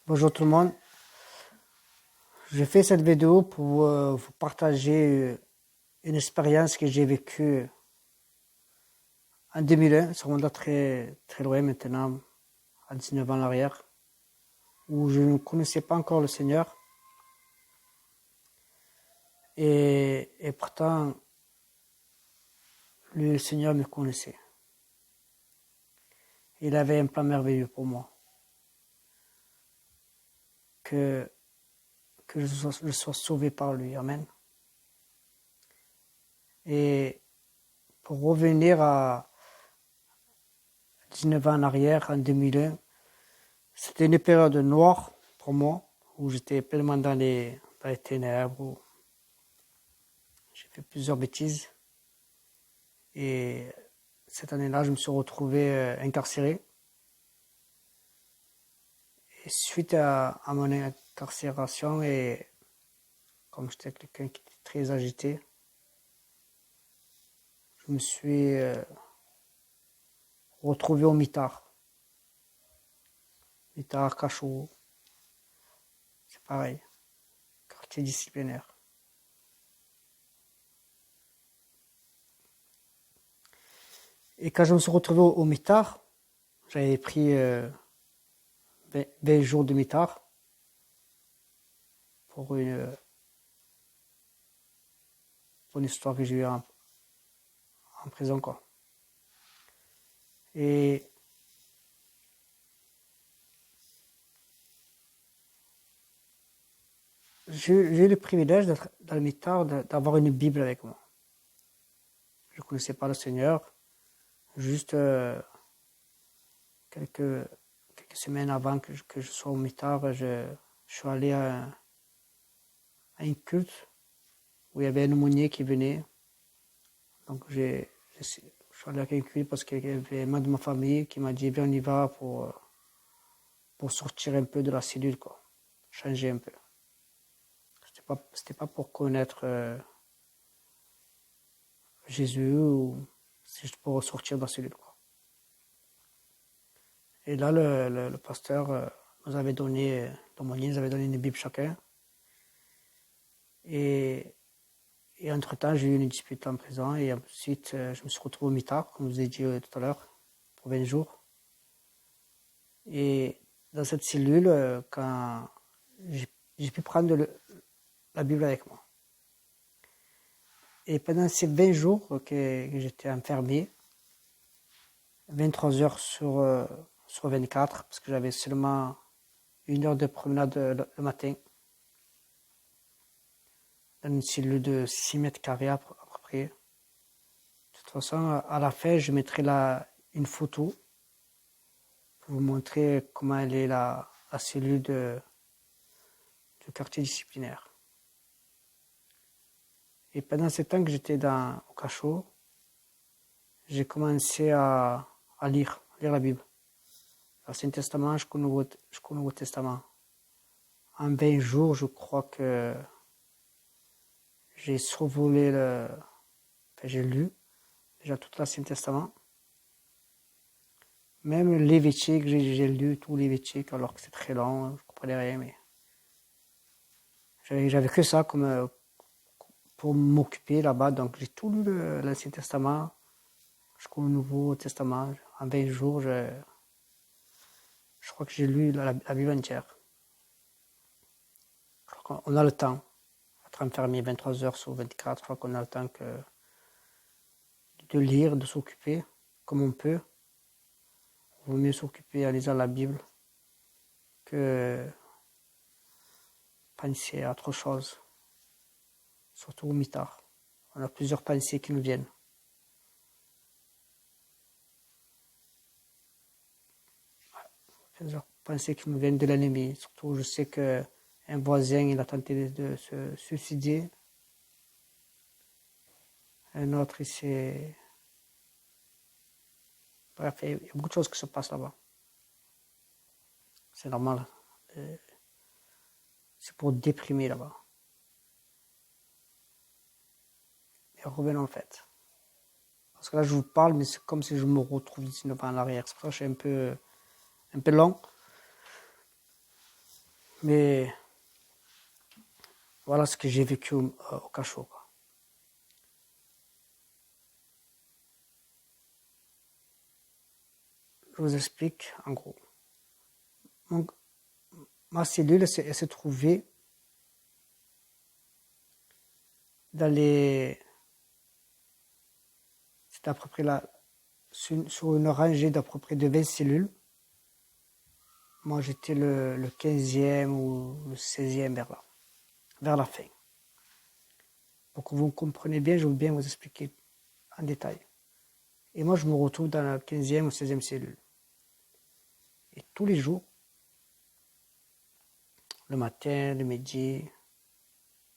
Bonjour tout le monde. Je fais cette vidéo pour vous partager une expérience que j'ai vécue en 2001. Ça remonte à très, très loin maintenant, à 19 ans en arrière, où je ne connaissais pas encore le Seigneur. Et pourtant, le Seigneur me connaissait. Il avait un plan merveilleux pour moi. Que je sois sauvé par lui. Amen. Et pour revenir à 19 ans en arrière, en 2001, c'était une période noire pour moi, où j'étais pleinement dans les ténèbres, où j'ai fait plusieurs bêtises. Et cette année-là, je me suis retrouvé incarcéré. Et suite à mon incarcération, et comme j'étais quelqu'un qui était très agité, je me suis retrouvé au mitard. Mitard, cachot, c'est pareil, quartier disciplinaire. Et quand je me suis retrouvé au mitard, j'avais pris 20 jours de mitard pour une histoire que j'ai eue en prison, quoi. Et j'ai eu le privilège d'être dans le mitard, d'avoir une Bible avec moi. Je ne connaissais pas le Seigneur. Juste quelques semaines avant que je sois au mitard, je suis allé à un culte où il y avait un aumônier qui venait. Donc je suis allé à un culte parce qu'il y avait un membre de ma famille qui m'a dit viens, on y va pour sortir un peu de la cellule, quoi. Changer un peu. C'était pas pour connaître Jésus, ou c'est juste pour sortir de la cellule, quoi. Et là, le pasteur nous avait donné, l'aumônier nous avait donné une Bible chacun. Et entre-temps, j'ai eu une dispute en prison. Et ensuite, je me suis retrouvé au mitard, comme je vous ai dit tout à l'heure, pour 20 jours. Et dans cette cellule, quand j'ai pu prendre la Bible avec moi. Et pendant ces 20 jours que j'étais enfermé, 23 heures sur 24, parce que j'avais seulement 1 heure de promenade le matin, dans une cellule de 6 mètres carrés à peu près. De toute façon, à la fin, je mettrai une photo pour vous montrer comment elle est la cellule du quartier disciplinaire. Et pendant ce temps que j'étais au cachot, j'ai commencé à lire la Bible. L'Ancien Testament jusqu'au Nouveau Testament. En 20 jours, je crois que j'ai survolé j'ai lu déjà tout l'Ancien Testament. Même Lévitique, j'ai lu tout Lévitique, alors que c'est très long, je ne comprenais rien, mais j'avais que ça comme pour m'occuper là-bas. Donc j'ai tout lu l'Ancien Testament jusqu'au Nouveau Testament. En 20 jours, je crois que j'ai lu la Bible entière. Je crois qu'on a le temps. Être enfermé 23 heures sur 24, je crois qu'on a le temps de lire, de s'occuper comme on peut. Il vaut mieux s'occuper en lisant la Bible que penser à autre chose. Surtout au mitard. On a plusieurs pensées qui nous viennent. Plusieurs pensées qui nous viennent de l'ennemi. Surtout, je sais qu'un voisin, il a tenté de se suicider. Un autre, il s'est... Bref, il y a beaucoup de choses qui se passent là-bas. C'est normal. C'est pour déprimer là-bas. Mais revenons en fait. Parce que là, je vous parle, mais c'est comme si je me retrouve 19 ans en arrière. C'est pour ça que je suis un peu long. Mais voilà ce que j'ai vécu au cachot, quoi. Je vous explique en gros. Ma cellule, elle se trouvait dans les... C'était à peu près là, sur une rangée d'à peu près de 20 cellules. Moi, j'étais le 15e ou le 16e vers là, vers la fin. Pour que vous compreniez bien, je veux bien vous expliquer en détail. Et moi, je me retrouve dans la 15e ou 16e cellule. Et tous les jours, le matin, le midi,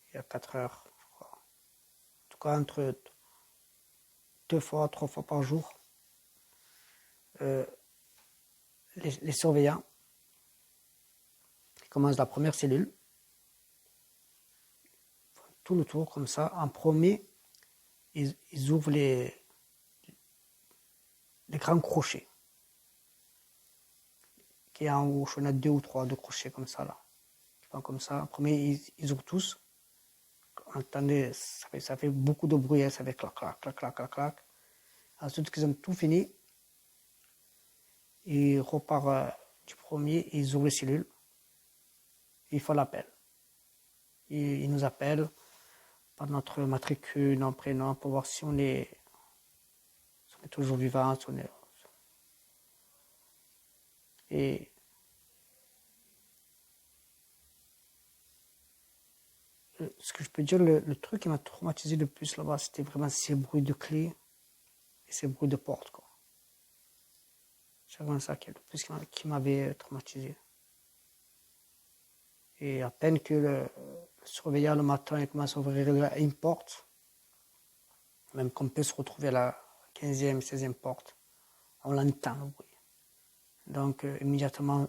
il y a 4 heures, je crois. En tout cas, entre 2 fois, 3 fois par jour, les surveillants, ils commencent la première cellule, tout le tour comme ça. En premier, ils ouvrent les grands crochets. Qui est en haut, on a 2 ou 3 de crochets comme ça là. Comme ça. En premier, ils ouvrent tous. On entendait, ça fait beaucoup de bruit, hein, ça fait clac, clac, clac, clac, clac, clac. Ensuite, qu'ils ont tout fini, ils repartent du premier, ils ouvrent les cellules, ils font l'appel. Ils nous appellent par notre matricule, notre prénom, pour voir si on est toujours vivant, si on est... Et ce que je peux dire, le truc qui m'a traumatisé le plus là-bas, c'était vraiment ces bruits de clés et ces bruits de porte, quoi. C'est vraiment ça qui est le plus qui m'avait traumatisé. Et à peine que le surveillant le matin il commence à ouvrir une porte, même qu'on peut se retrouver à la 15e, 16e porte, on l'entend le bruit. Donc immédiatement,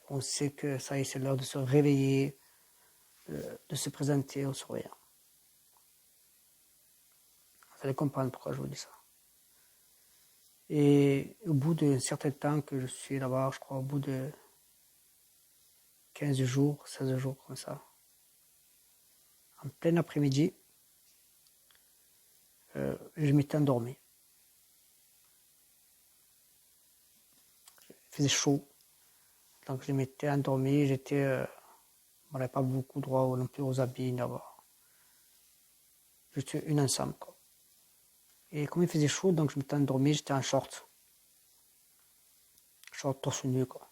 on sait que ça y est, c'est l'heure de se réveiller, de se présenter au surveillant. Vous allez comprendre pourquoi je vous dis ça. Et au bout d'un certain temps que je suis là-bas, je crois au bout de 15 jours, 16 jours comme ça, en plein après-midi, je m'étais endormi. Il faisait chaud, donc je m'étais endormi, je n'avais pas beaucoup droit non plus aux habits là-bas. Juste une ensemble, quoi. Et comme il faisait chaud, donc je m'étais endormi, j'étais en short torse nu, quoi.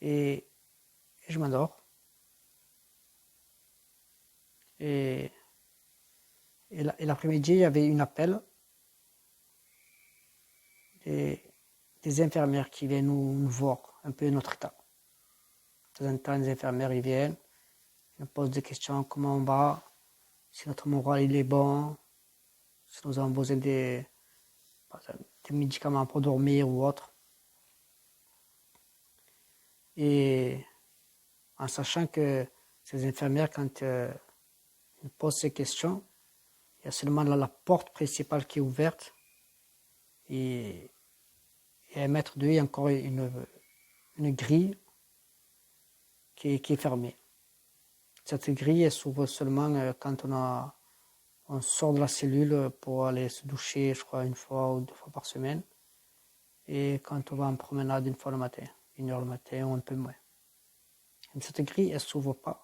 Et je m'endors. Et l'après-midi, il y avait un appel des infirmières qui viennent nous voir un peu notre état. De temps en temps, les infirmières, ils viennent, ils nous posent des questions, comment on va, si notre moral il est bon, si nous avons besoin des médicaments pour dormir ou autre. Et en sachant que ces infirmières, quand ils posent ces questions, il y a seulement là la porte principale qui est ouverte et à 1 mètre d'eux, il y a encore une grille qui est fermée. Cette grille, elle s'ouvre seulement quand on sort de la cellule pour aller se doucher, je crois, 1 fois ou 2 fois par semaine. Et quand on va en promenade 1 fois le matin, 1 heure le matin ou un peu moins. Et cette grille, elle ne s'ouvre pas.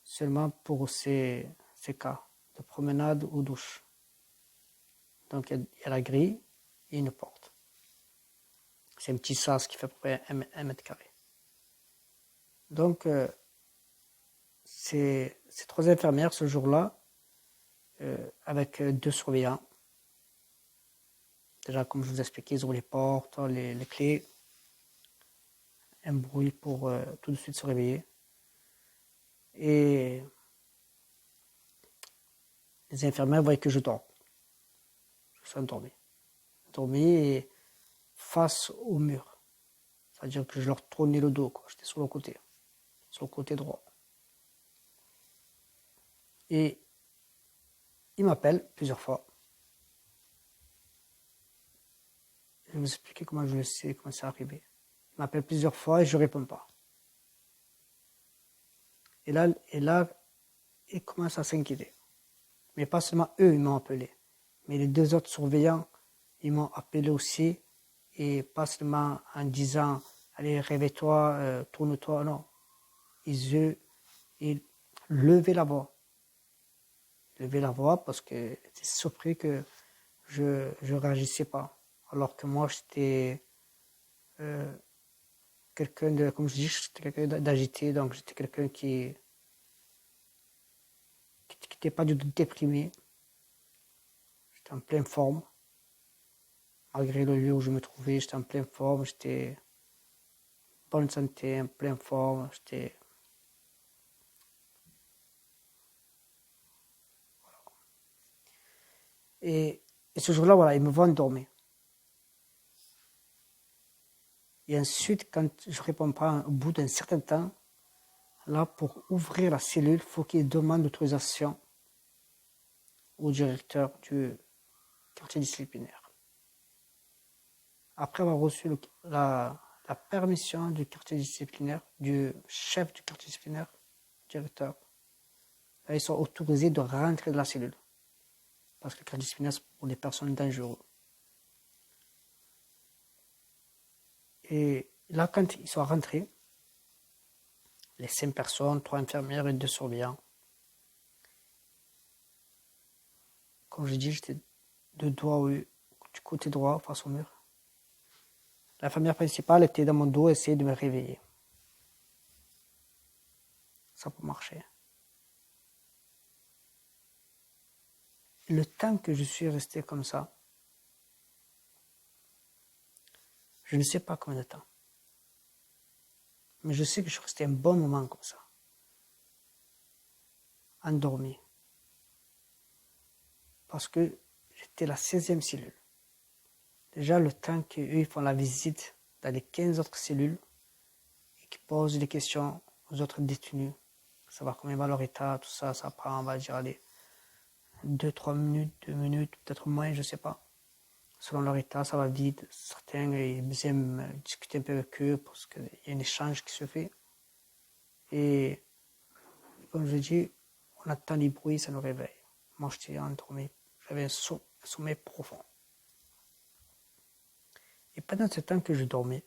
Seulement pour ces cas de promenade ou douche. Donc il y a la grille et une porte. C'est un petit sas qui fait à peu près 1 mètre carré. Donc ces 3 infirmières ce jour-là, avec 2 surveillants. Déjà, comme je vous expliquais, ils ouvrent les portes, les clés, un bruit pour tout de suite se réveiller. Et les infirmières voient que je dors. Je suis endormi. Et face au mur. C'est-à-dire que je leur tournais le dos, quoi. J'étais sur le côté droit. Et ils m'appellent plusieurs fois. Je vais vous expliquer comment je le sais, comment c'est arrivé. Ils m'appellent plusieurs fois et je ne réponds pas. Et là, ils commencent à s'inquiéter. Mais pas seulement eux, ils m'ont appelé. Mais les 2 autres surveillants, ils m'ont appelé aussi. Et pas seulement en disant, allez, réveille-toi, tourne-toi. Non. Ils levaient la voix. Levaient la voix parce qu'ils étaient surpris que je ne réagissais pas. Alors que moi, j'étais quelqu'un de, comme je dis, j'étais quelqu'un d'agité. Donc, j'étais quelqu'un qui n'était pas du tout déprimé. J'étais en pleine forme. Malgré le lieu où je me trouvais, j'étais en pleine forme, j'étais en bonne santé, en pleine forme, j'étais... Et ce jour-là, voilà, ils me voient dormir. Et ensuite, quand je ne réponds pas au bout d'un certain temps, là, pour ouvrir la cellule, il faut qu'ils demandent l'autorisation au directeur du quartier disciplinaire. Après avoir reçu la permission du quartier disciplinaire, du chef du quartier disciplinaire, directeur, là, ils sont autorisés de rentrer dans la cellule. Parce que le quartier disciplinaire, c'est pour les personnes dangereuses. Et là, quand ils sont rentrés, les 5 personnes, 3 infirmières et 2 surveillants, comme je dis, j'étais de dos du côté droit, face au mur. L'infirmière principale était dans mon dos et essayait de me réveiller. Ça peut marcher. Le temps que je suis resté comme ça, je ne sais pas combien de temps. Mais je sais que je suis resté un bon moment comme ça. Endormi. Parce que j'étais la 16e cellule. Déjà, le temps qu'eux ils font la visite dans les 15 autres cellules et qu'ils posent des questions aux autres détenus, savoir combien va leur état, tout ça, ça prend, on va dire, allez, 2-3 minutes, 2 minutes, peut-être moins, je ne sais pas. Selon leur état, ça va vite. Certains, ils aiment discuter un peu avec eux parce qu'il y a un échange qui se fait. Et comme je dis, on entend des bruits, ça nous réveille. Moi, j'étais endormi. J'avais un sommeil profond. Et pendant ce temps que je dormais,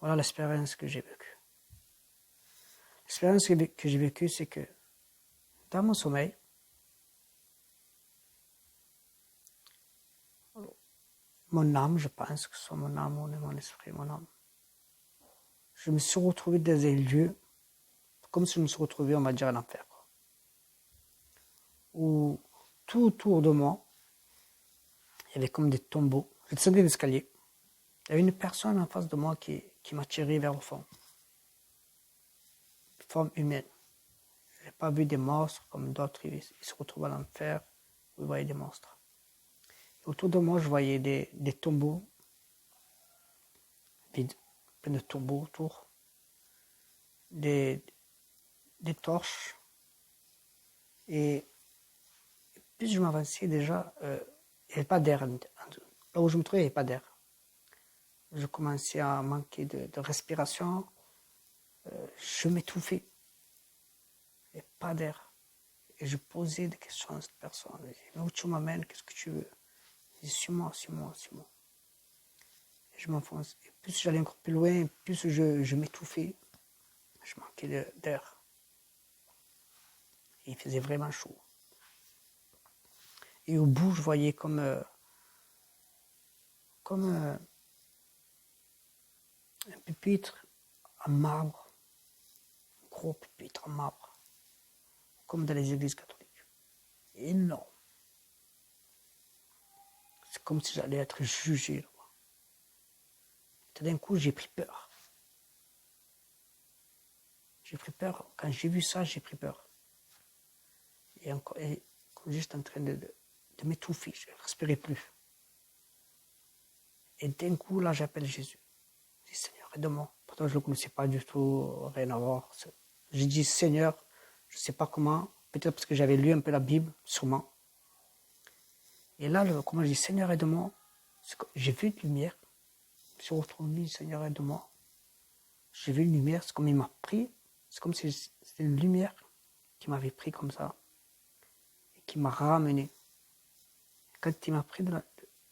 voilà l'expérience que j'ai vécue. L'expérience que j'ai vécue, c'est que dans mon sommeil, mon âme, je pense que ce soit mon âme ou mon esprit, mon âme, je me suis retrouvé dans un lieu, comme si je me suis retrouvé, on va dire, en enfer. Où tout autour de moi, il y avait comme des tombeaux. Je descendais l'escalier. Il y avait une personne en face de moi qui m'a tiré vers le fond. Une forme humaine. Je n'ai pas vu des monstres comme d'autres, ils se retrouvent à l'enfer, où ils voyaient des monstres. Et autour de moi, je voyais des tombeaux vides, plein de tombeaux autour, des torches. Et plus je m'avançais déjà, il n'y avait pas d'air. Là où je me trouvais, il n'y avait pas d'air. Je commençais à manquer de respiration. Je m'étouffais. Il n'y avait pas d'air. Et je posais des questions à cette personne. Je disais, mais où tu m'amènes? Qu'est-ce que tu veux? Je disais, suis-moi, suis-moi, suis-moi. Et je m'enfonce. Et plus j'allais encore plus loin, plus je m'étouffais. Je manquais d'air. Et il faisait vraiment chaud. Et au bout, je voyais comme un pupitre en marbre. Un gros pupitre en marbre. Comme dans les églises catholiques. Énorme. C'est comme si j'allais être jugé. Et d'un coup, j'ai pris peur. J'ai pris peur. Quand j'ai vu ça, j'ai pris peur. Et comme j'étais en train de m'étouffer, je ne respirais plus. Et d'un coup, là, j'appelle Jésus. Je dis, Seigneur, aide-moi. Pourtant, je ne le connaissais pas du tout, rien à voir. J'ai dit, Seigneur, je ne sais pas comment, peut-être parce que j'avais lu un peu la Bible, sûrement. Et là, comment je dis, Seigneur, aide-moi. J'ai vu une lumière. Je me suis retrouvé, Seigneur, aide-moi. J'ai vu une lumière, c'est comme il m'a pris. C'est comme si c'était une lumière qui m'avait pris comme ça et qui m'a ramené. Quand il m'a pris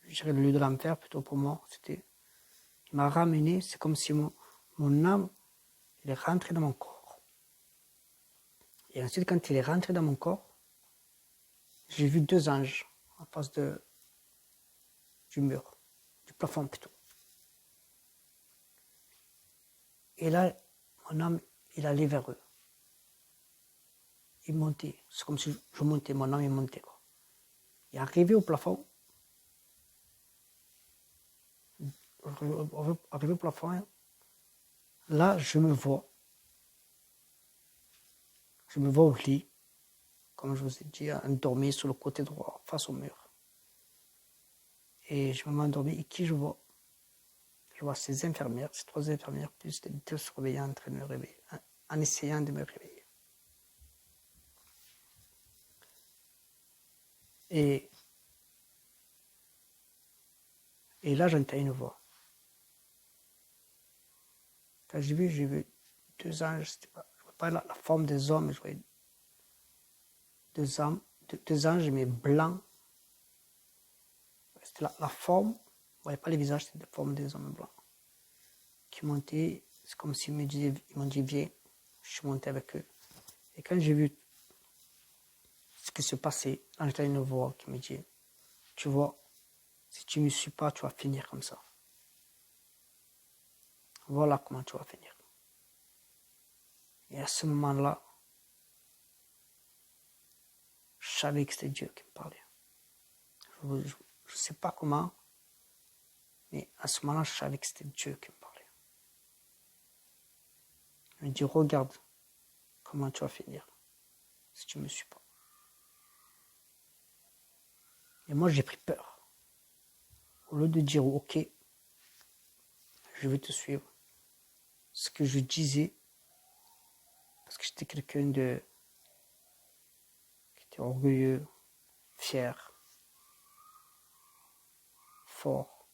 je dirais le lieu de l'enfer plutôt pour moi, il m'a ramené, c'est comme si mon âme, il est rentré dans mon corps. Et ensuite, quand il est rentré dans mon corps, j'ai vu 2 anges en face du mur, du plafond plutôt. Et là, mon âme, il allait vers eux. Il montait. C'est comme si je montais, mon âme, il montait, quoi. Et arrivé au plafond, arrivé au plafond, là, je me vois. Je me vois au lit, comme je vous ai dit, endormi sur le côté droit, face au mur. Et je me mets endormi, et qui je vois? Je vois ces infirmières, ces 3 infirmières, plus les 2 surveillants en train de me réveiller, en essayant de me réveiller. Et là, j'entends une voix. Quand j'ai vu 2 anges, je ne vois pas la forme des hommes, je voyais 2 anges, mais blancs. C'était la forme, je ne voyais pas les visages, c'était la forme des hommes blancs. Qui montaient, c'est comme s'ils m'ont dit viens, je suis monté avec eux. Et quand j'ai vu ce qui se passait, j'entends une voix qui me dit, tu vois, si tu ne me suis pas, tu vas finir comme ça. Voilà comment tu vas finir. Et à ce moment-là, je savais que c'était Dieu qui me parlait. Je ne sais pas comment, mais à ce moment-là, je savais que c'était Dieu qui me parlait. Il me dit, regarde comment tu vas finir si tu ne me suis pas. Et moi, j'ai pris peur. Au lieu de dire, ok, je vais te suivre, ce que je disais, parce que j'étais quelqu'un qui était orgueilleux, fier, fort.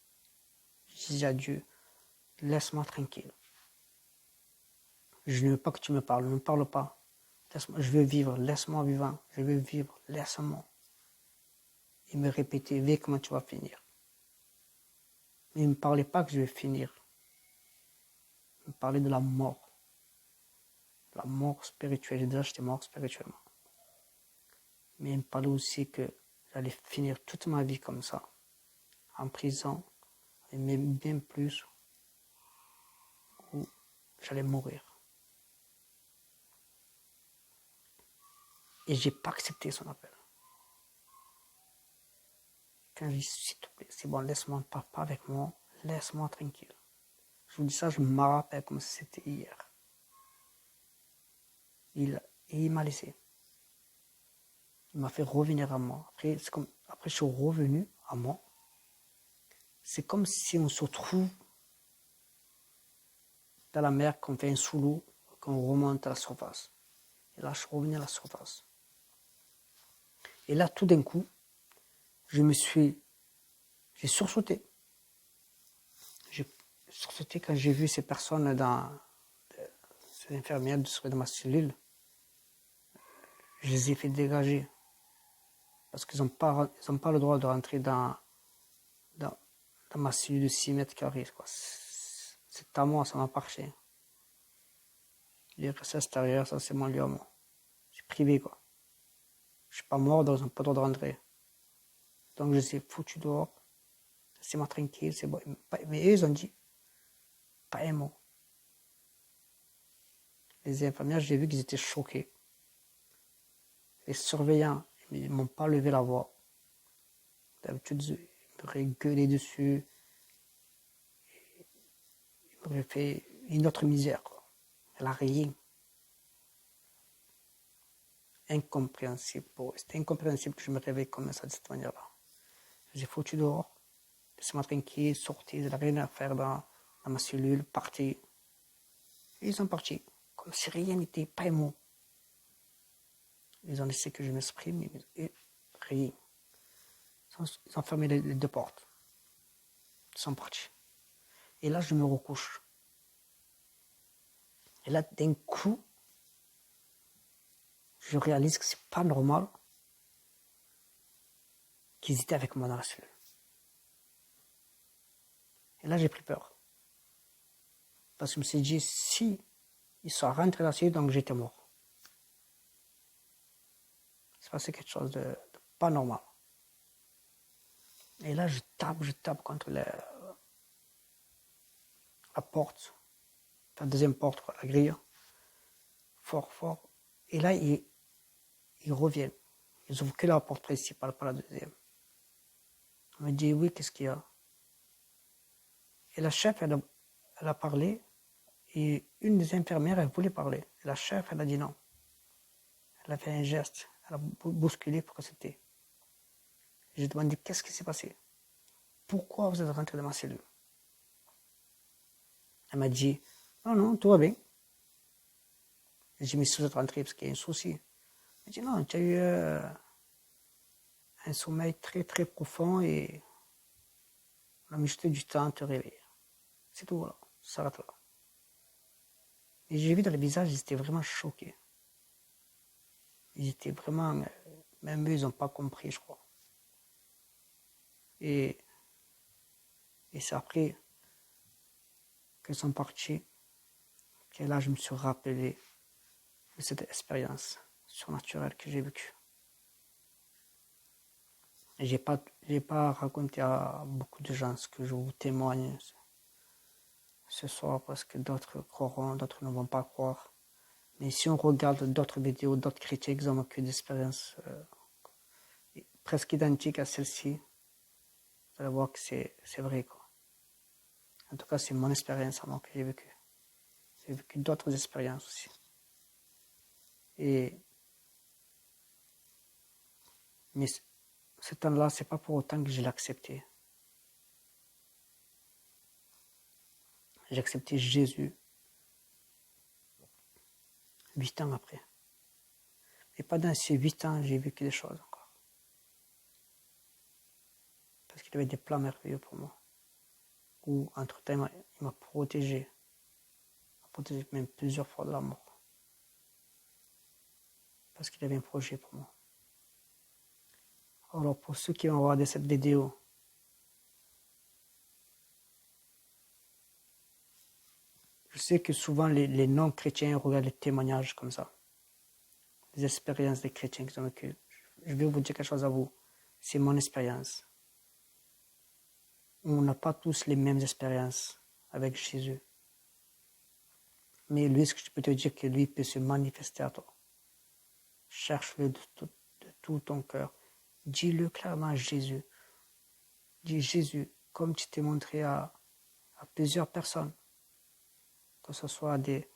Je disais à Dieu, laisse-moi tranquille. Je ne veux pas que tu me parles, ne me parle pas. Je veux vivre, laisse-moi vivant, je veux vivre, laisse-moi. Il me répétait, vis comment tu vas finir. Mais il ne me parlait pas que je vais finir. Il me parlait de la mort spirituelle. Déjà, j'étais mort spirituellement. Mais il me parlait aussi que j'allais finir toute ma vie comme ça, en prison, et même bien plus, où j'allais mourir. Et j'ai pas accepté son appel. Quand je dis, s'il te plaît, c'est bon, laisse-moi, ne parle pas avec moi, laisse-moi tranquille. Je vous dis ça, je me rappelle comme si c'était hier. Et il m'a laissé. Il m'a fait revenir à moi. Après, je suis revenu à moi. C'est comme si on se retrouve dans la mer, qu'on fait un sous l'eau, qu'on remonte à la surface. Et là, je suis revenu à la surface. Et là, tout d'un coup, j'ai sursauté. J'ai sursauté quand j'ai vu ces personnes ces infirmières dans ma cellule. Je les ai fait dégager. Parce qu'ils n'ont pas le droit de rentrer dans ma cellule de 6 mètres carrés. C'est à moi, ça m'appartient. Les restes extérieurs, ça c'est mon lieu à moi. C'est privé, quoi. Je suis pas mort, donc ils n'ont pas le droit de rentrer. Donc je les ai foutus dehors. Laissez-moi tranquille, c'est bon. Mais eux, ils ont dit pas un mot. Les infirmières, j'ai vu qu'ils étaient choqués. Les surveillants, ils ne m'ont pas levé la voix. D'habitude, ils m'auraient gueulé dessus. Ils m'auraient fait une autre misère, quoi. Elle n'a rien. Incompréhensible pour eux. C'était incompréhensible que je me réveille comme ça, de cette manière-là. Je les ai foutus dehors. Laissez-moi tranquille, sortis, ils n'avaient rien à faire dans ma cellule, partis. Et ils sont partis. Comme si rien n'était, pas un mot. Ils ont laissé que je m'exprime, et rien. Ils ont fermé les 2 portes. Ils sont partis. Et là, je me recouche. Et là, d'un coup, je réalise que c'est pas normal qu'ils étaient avec moi dans la cellule. Et là, j'ai pris peur. Parce que je me suis dit, si ils sont rentrés dans la cellule, donc j'étais mort. C'est passé quelque chose de pas normal. Et là, je tape contre la porte, la deuxième porte, quoi, la grille, fort, fort. Et là, ils reviennent. Ils ouvrent que la porte principale, pas la deuxième. On me dit, oui, qu'est-ce qu'il y a? Et la chef, elle a parlé, et une des infirmières, elle voulait parler. Et la chef, elle a dit non. Elle a fait un geste, elle a bousculé pour que c'était. J'ai demandé, qu'est-ce qui s'est passé? Pourquoi vous êtes rentré dans ma cellule? Elle m'a dit, non, non, tout va bien. J'ai dit, mais si vous êtes rentré parce qu'il y a un souci. Elle m'a dit, non, tu as eu un sommeil très, très profond et on a mis juste du temps à te réveiller. C'est tout, voilà, ça s'arrête là. Et j'ai vu dans le visage, ils étaient vraiment choqués. Ils étaient vraiment, même eux, ils n'ont pas compris, je crois. Et c'est après qu'ils sont partis que là, je me suis rappelé de cette expérience surnaturelle que j'ai vécue. Et j'ai pas raconté à beaucoup de gens ce que je vous témoigne ce soir parce que d'autres croiront, d'autres ne vont pas croire. Mais si on regarde d'autres vidéos, d'autres chrétiens qui ont vécu des expériences presque identiques à celle-ci, vous allez voir que c'est vrai, quoi. En tout cas, c'est mon expérience à moi que j'ai vécue. J'ai vécu d'autres expériences aussi. Mais ce temps-là, c'est pas pour autant que je l'ai accepté. J'ai accepté Jésus 8 ans après. Et pendant ces 8 ans, j'ai vécu des choses encore. Parce qu'il avait des plans merveilleux pour moi. Où, entre-temps, il m'a protégé. Il m'a protégé même plusieurs fois de la mort. Parce qu'il avait un projet pour moi. Alors, pour ceux qui vont regarder cette vidéo, je sais que souvent les non-chrétiens regardent les témoignages comme ça. Les expériences des chrétiens qui ont vécu. Je vais vous dire quelque chose à vous. C'est mon expérience. On n'a pas tous les mêmes expériences avec Jésus. Mais lui, ce que je peux te dire, que lui peut se manifester à toi. Cherche-le de tout ton cœur. Dis-le clairement à Jésus. Dis Jésus, comme tu t'es montré à plusieurs personnes, que ce soit à des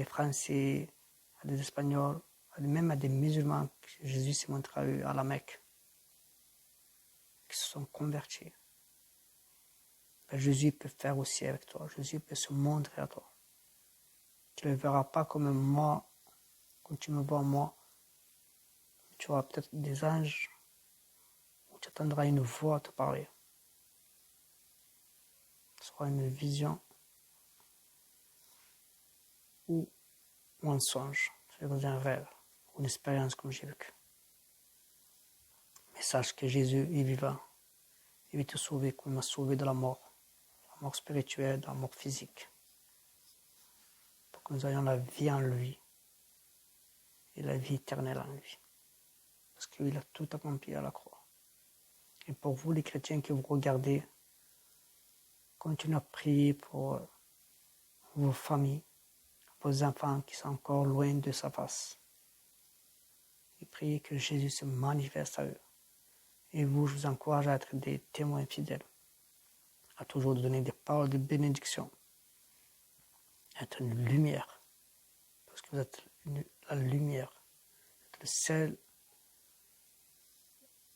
Français, à des Espagnols, même à des musulmans, Jésus s'est montré à eux à la Mecque, qui se sont convertis. Ben, Jésus peut faire aussi avec toi. Jésus peut se montrer à toi. Tu ne le verras pas comme moi, comme tu me vois moi. Tu auras peut-être des anges, ou tu attendras une voix te parler. Ce sera une vision ou un songe, c'est un rêve, ou une expérience comme j'ai vécu. Mais sache que Jésus est vivant. Il veut te sauver comme il m'a sauvé de la mort spirituelle, de la mort physique. Pour que nous ayons la vie en lui et la vie éternelle en lui. Parce qu'il a tout accompli à la croix. Et pour vous, les chrétiens que vous regardez, continuez à prier pour vos familles, vos enfants qui sont encore loin de sa face. Et priez que Jésus se manifeste à eux. Et vous, je vous encourage à être des témoins fidèles, à toujours donner des paroles de bénédiction, à être une lumière, parce que vous êtes la lumière, vous êtes le sel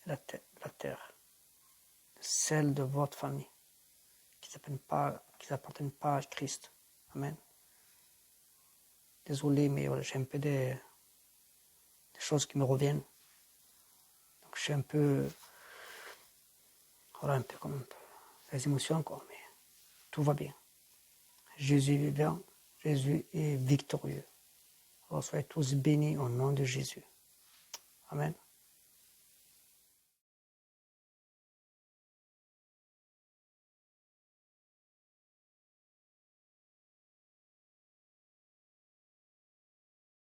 et la terre, le sel de votre famille, qui n'appartiennent pas à Christ. Amen. Désolé, mais voilà, j'ai un peu des choses qui me reviennent. Donc je suis un peu, voilà, un peu comme les émotions, quoi, mais tout va bien. Jésus est vivant, Jésus est victorieux. Alors soyez tous bénis au nom de Jésus. Amen.